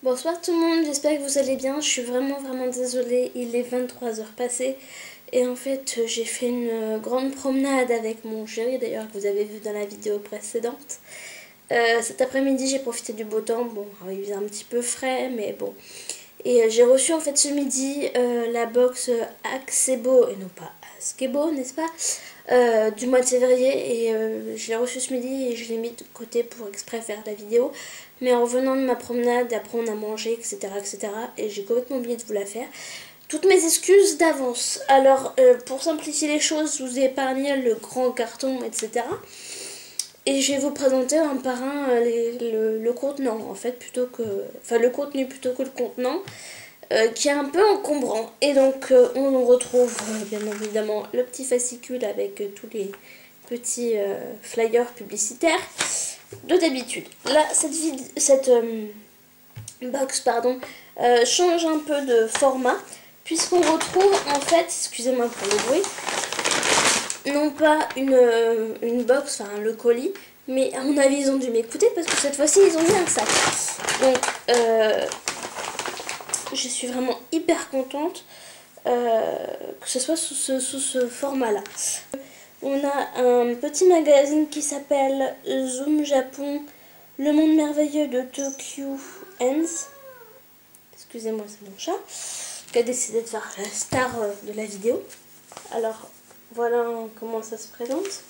Bonsoir tout le monde, j'espère que vous allez bien. Je suis vraiment désolée, il est 23 heures passées. Et en fait, j'ai fait une grande promenade avec mon chéri, d'ailleurs, que vous avez vu dans la vidéo précédente. Cet après-midi, j'ai profité du beau temps. Bon, il faisait un petit peu frais, mais bon. Et j'ai reçu en fait ce midi la box Axebo, et non pas Askebo, n'est-ce pas, du mois de février. Et je l'ai reçu ce midi et je l'ai mis de côté pour exprès faire la vidéo. Mais en revenant de ma promenade, après on a mangé, etc. Et j'ai complètement oublié de vous la faire. Toutes mes excuses d'avance. Alors, pour simplifier les choses, je vous ai épargné le grand carton, etc. Et je vais vous présenter un par un le contenant, en fait, plutôt que... Enfin, le contenu plutôt que le contenant, qui est un peu encombrant. Et donc, on retrouve, bien évidemment, le petit fascicule avec tous les petits flyers publicitaires de d'habitude. Là, cette box, pardon, change un peu de format, puisqu'on retrouve, en fait, excusez-moi pour le bruit, non pas une box, enfin le colis, mais à mon avis ils ont dû m'écouter parce que cette fois-ci ils ont mis un sac. Donc je suis vraiment hyper contente que ce soit sous ce format-là. On a un petit magazine qui s'appelle Zoom Japon, le monde merveilleux de Tokyo Ends. Excusez-moi, c'est mon chat qui a décidé de faire la star de la vidéo. Alors voilà comment ça se présente.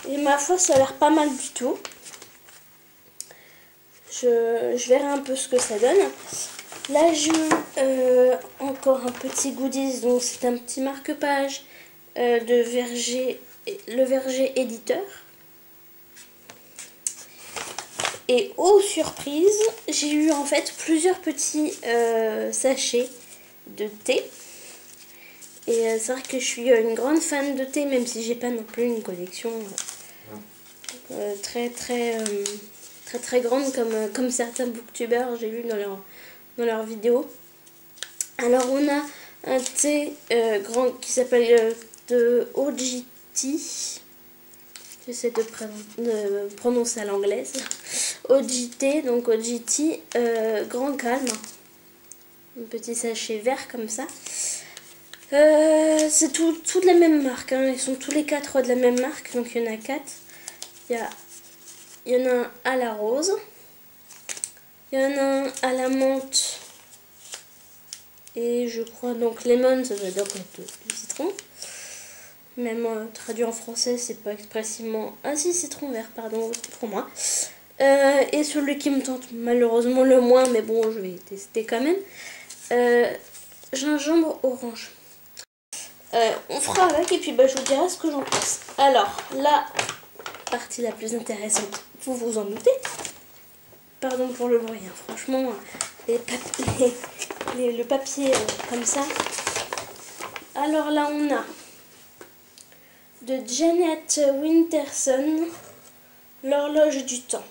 Et ma foi, ça a l'air pas mal du tout. Je verrai un peu ce que ça donne. Là, j'ai encore un petit goodies. Donc, c'est un petit marque-page de Verger, le Verger éditeur. Et aux surprises, j'ai eu en fait plusieurs petits sachets de thé. Et c'est vrai que je suis une grande fan de thé, même si j'ai pas non plus une collection très grande comme certains booktubers, j'ai vu dans leurs vidéos. Alors on a un thé grand qui s'appelle de OGT. J'essaie de prononcer à l'anglaise. OGT, donc OGT, grand calme. Un petit sachet vert comme ça. C'est tout de la même marque, hein. Ils sont tous les 4 de la même marque, donc il y en a 4. Il y en a un à la rose, il y en a un à la menthe, et je crois donc lemon, ça doit donc être du citron. Même traduit en français, c'est pas expressivement... Ah si, citron vert, pardon, pour moi. Et celui qui me tente malheureusement le moins, mais bon, je vais tester quand même. Gingembre orange. On fera avec et puis je vous dirai ce que j'en pense. Alors, la partie la plus intéressante, vous vous en doutez. Pardon pour le bruit, hein. Franchement, le papier comme ça. Alors là, on a de Janet Winterson, l'horloge du temps.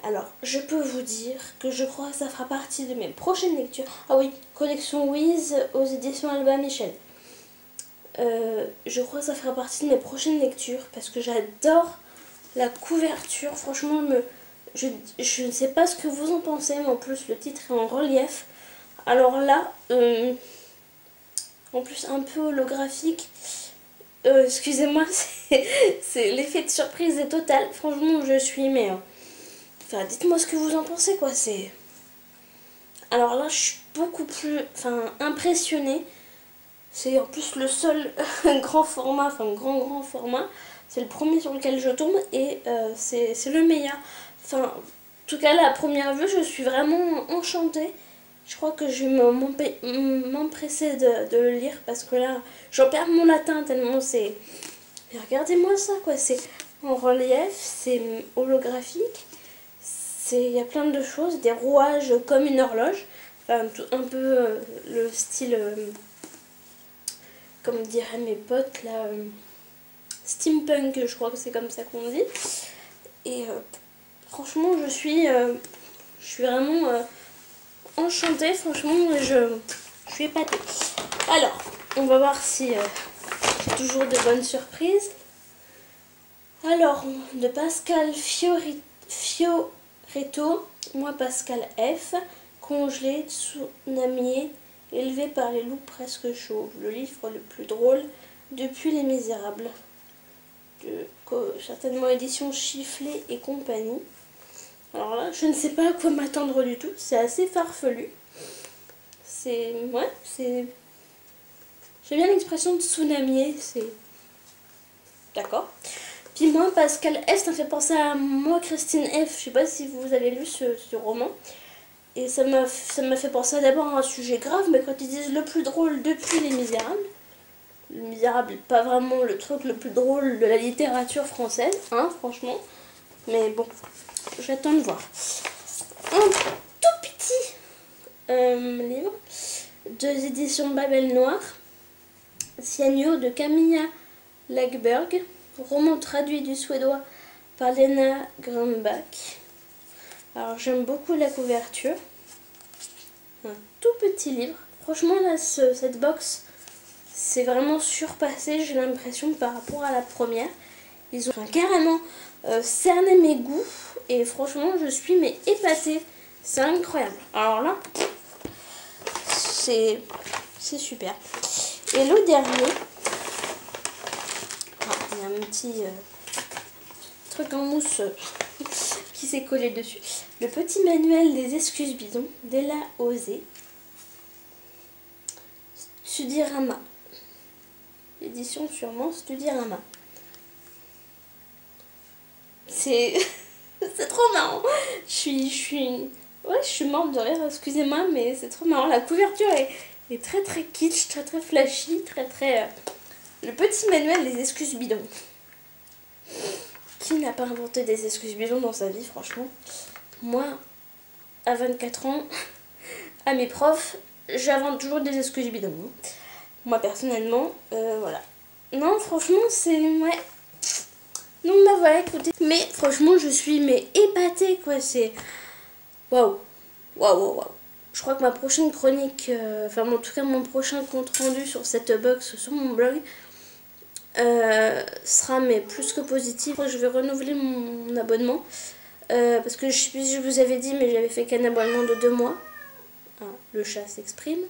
Alors, je peux vous dire que je crois que ça fera partie de mes prochaines lectures. Ah oui, collection Wiz aux éditions Albin Michel. Je crois que ça fera partie de mes prochaines lectures parce que j'adore la couverture. Franchement, je ne sais pas ce que vous en pensez, mais en plus le titre est en relief. Alors là, en plus un peu holographique. Excusez-moi, c'est l'effet de surprise est total. Franchement, je suis enfin, dites-moi ce que vous en pensez, quoi. Alors là, je suis beaucoup plus impressionnée. C'est en plus le seul grand format, enfin grand format. C'est le premier sur lequel je tombe et c'est le meilleur. Enfin, en tout cas, à la première vue, je suis vraiment enchantée. Je crois que je vais m'empresser de le lire parce que là, j'en perds mon latin tellement c'est... Regardez-moi ça, quoi. C'est en relief, c'est holographique. Il y a plein de choses, des rouages comme une horloge. Enfin, un peu le style... comme diraient mes potes là, steampunk, je crois que c'est comme ça qu'on dit. Et franchement, je suis vraiment enchantée, franchement, je suis épatée. Alors, on va voir si j'ai toujours de bonnes surprises. Alors, de Pascal Fioretto, moi Pascal F, congelé, tsunamier, élevé par les loups presque chauves. Le livre le plus drôle depuis Les Misérables. Certainement édition Chifflet et compagnie. Alors là, je ne sais pas à quoi m'attendre du tout. C'est assez farfelu. Ouais, c'est... J'aime bien l'expression de tsunamier, c'est... D'accord. Puis moi, Pascal F, ça me fait penser à moi, Christine F. Je sais pas si vous avez lu ce roman. Et ça m'a fait penser d'abord à un sujet grave, mais quand ils disent le plus drôle depuis Les Misérables, Les Misérables, pas vraiment le truc le plus drôle de la littérature française, hein, franchement. Mais bon, j'attends de voir. Un tout petit livre, deux éditions Babel Noir, Cyanure de Camilla Läckberg, roman traduit du suédois par Lena Grönbach. Alors j'aime beaucoup la couverture. Un tout petit livre. Franchement là, cette box, c'est vraiment surpassé, j'ai l'impression, par rapport à la première. Ils ont carrément cerné mes goûts et franchement je suis mais épatée. C'est incroyable. Alors là, c'est super. Et le dernier, il y a un petit truc en mousse qui s'est collé dessus. Le petit manuel des excuses bidons d'Ella Osé. Studirama. Édition sûrement Studirama. C'est trop marrant. Je suis morte de rire, excusez-moi, mais c'est trop marrant. La couverture est très très kitsch, très très flashy, très... Le petit manuel des excuses bidons. Qui n'a pas inventé des excuses bidons dans sa vie, franchement? Moi, à 24 ans, à mes profs, j'invente toujours des excuses bidons. Moi, personnellement, voilà. Non, franchement, c'est... Ouais. Donc, bah voilà, écoutez. Mais, franchement, je suis épatée, quoi. C'est... Waouh. Waouh. Je crois que ma prochaine chronique, enfin, en tout cas, mon prochain compte rendu sur cette box, sur mon blog, sera mais plus que positif. Je vais renouveler mon abonnement parce que je sais plus si je vous avais dit, mais j'avais fait qu'un abonnement de 2 mois. Ah, le chat s'exprime.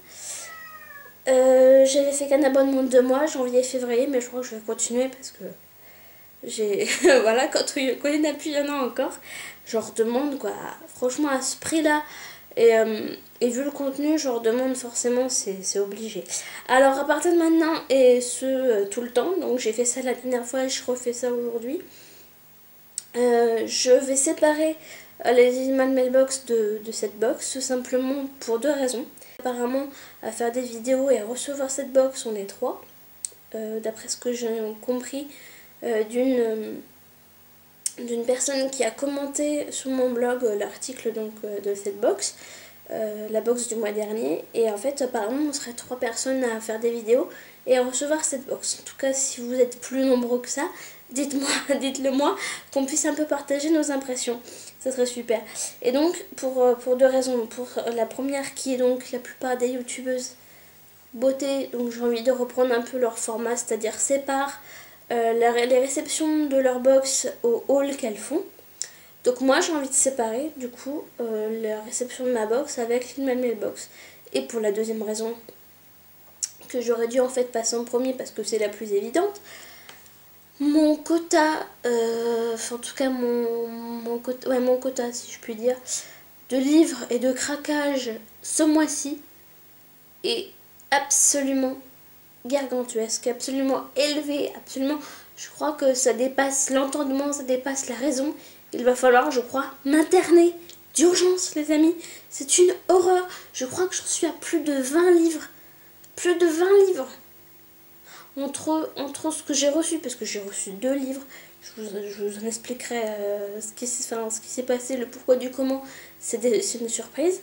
J'avais fait qu'un abonnement de 2 mois, janvier et février, mais je crois que je vais continuer parce que j'ai voilà, quand il n'y en a plus, il y en a encore. Je redemande, quoi. Franchement, à ce prix là et vu le contenu, je redemande forcément, c'est obligé. Alors à partir de maintenant et tout le temps, donc j'ai fait ça la dernière fois et je refais ça aujourd'hui, je vais séparer les Animal Mailbox de cette box, tout simplement pour 2 raisons. Apparemment, à faire des vidéos et à recevoir cette box, on est 3, d'après ce que j'ai compris d'une personne qui a commenté sur mon blog l'article donc de cette box, la box du mois dernier, et en fait apparemment on serait 3 personnes à faire des vidéos et à recevoir cette box. En tout cas, si vous êtes plus nombreux que ça, dites-le moi, qu'on puisse un peu partager nos impressions, ça serait super. Et donc pour 2 raisons. Pour la première, qui est donc la plupart des youtubeuses beauté, donc j'ai envie de reprendre un peu leur format, c'est-à-dire sépare les réceptions de leur box au haul qu'elles font. Donc moi j'ai envie de séparer du coup la réception de ma box avec l'Animal Mailbox. Et pour la deuxième raison, que j'aurais dû en fait passer en premier parce que c'est la plus évidente, mon quota, en tout cas mon quota si je puis dire, de livres et de craquage ce mois-ci est absolument gargantuesque, absolument élevé, absolument, je crois que ça dépasse l'entendement, ça dépasse la raison. Il va falloir, je crois, m'interner d'urgence, les amis. C'est une horreur. Je crois que j'en suis à plus de 20 livres. Plus de 20 livres. Entre ce que j'ai reçu, parce que j'ai reçu 2 livres, je vous en expliquerai ce qui s'est passé, le pourquoi du comment. C'est une surprise.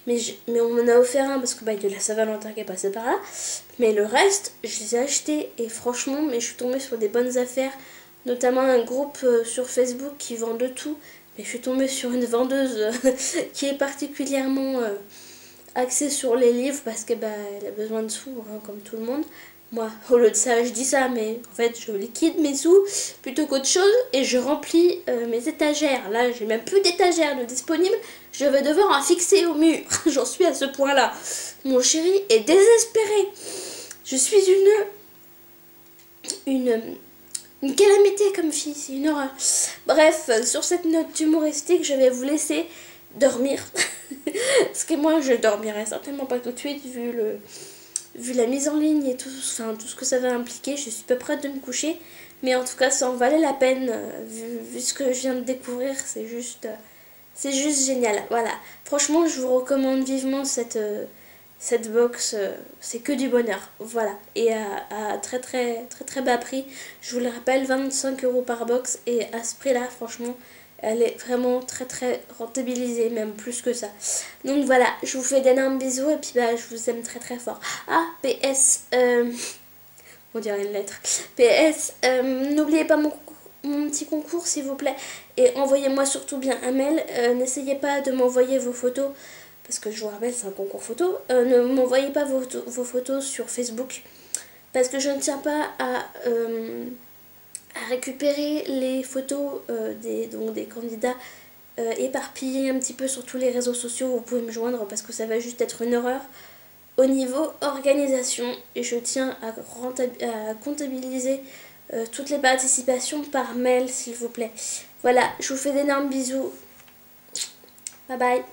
Mais on m'en a offert un parce que il y a la Saint-Valentin qui est passée par là. Mais le reste, je les ai achetés et franchement, mais je suis tombée sur des bonnes affaires. Notamment un groupe sur Facebook qui vend de tout. Mais je suis tombée sur une vendeuse qui est particulièrement axée sur les livres parce que bah, elle a besoin de sous, hein, comme tout le monde. Moi, au lieu de ça, je dis ça, mais en fait, je liquide mes sous plutôt qu'autre chose et je remplis mes étagères. Là, j'ai même plus d'étagères de disponibles. Je vais devoir en fixer au mur. J'en suis à ce point-là. Mon chéri est désespéré. Je suis une calamité comme fille, c'est une horreur. Bref, sur cette note humoristique, je vais vous laisser dormir. Parce que moi, je dormirai certainement pas tout de suite vu la mise en ligne et tout, enfin, tout ce que ça va impliquer. Je suis pas prête de me coucher. Mais en tout cas, ça en valait la peine. Vu ce que je viens de découvrir, c'est juste génial. Voilà. Franchement, je vous recommande vivement cette box, c'est que du bonheur, voilà, et à très bas prix. Je vous le rappelle, 25 € par box, et à ce prix là franchement elle est vraiment très rentabilisée, même plus que ça. Donc voilà, je vous fais d'énormes bisous et puis bah je vous aime très fort. Ah, PS, on dirait une lettre. PS, n'oubliez pas mon petit concours s'il vous plaît, et envoyez-moi surtout bien un mail. N'essayez pas de m'envoyer vos photos parce que je vous rappelle, c'est un concours photo. Ne m'envoyez pas vos photos sur Facebook parce que je ne tiens pas à récupérer les photos des candidats éparpillés un petit peu sur tous les réseaux sociaux. Vous pouvez me joindre parce que ça va juste être une horreur au niveau organisation, et je tiens à comptabiliser toutes les participations par mail s'il vous plaît. Voilà, je vous fais d'énormes bisous. Bye bye.